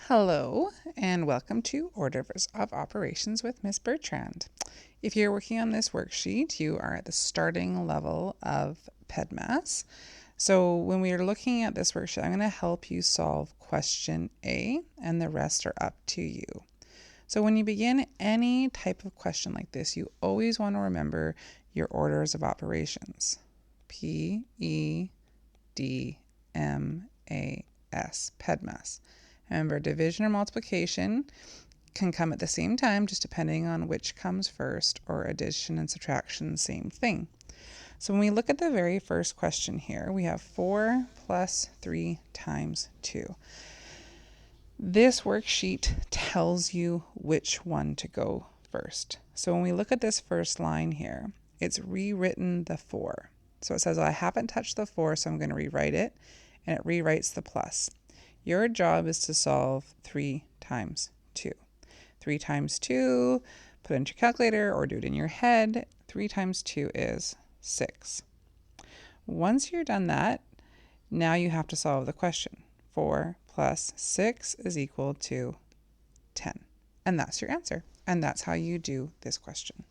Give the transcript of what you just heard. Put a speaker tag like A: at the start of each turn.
A: Hello and welcome to Orders of Operations with Miss Bertrand. If you're working on this worksheet, you are at the starting level of PEDMAS. So when we are looking at this worksheet, I'm going to help you solve question A and the rest are up to you. So when you begin any type of question like this, you always want to remember your orders of operations. PEDMAS, PEDMAS. Remember, division or multiplication can come at the same time, just depending on which comes first, or addition and subtraction, same thing. So when we look at the very first question here, we have 4 plus 3 times 2. This worksheet tells you which one to go first. So when we look at this first line here, it's rewritten the 4. So it says, I haven't touched the 4, so I'm going to rewrite it, and it rewrites the plus. Your job is to solve 3 times 2. 3 times 2, put it into your calculator or do it in your head. 3 times 2 is 6. Once you're done that, now you have to solve the question. 4 plus 6 is equal to 10. And that's your answer. And that's how you do this question.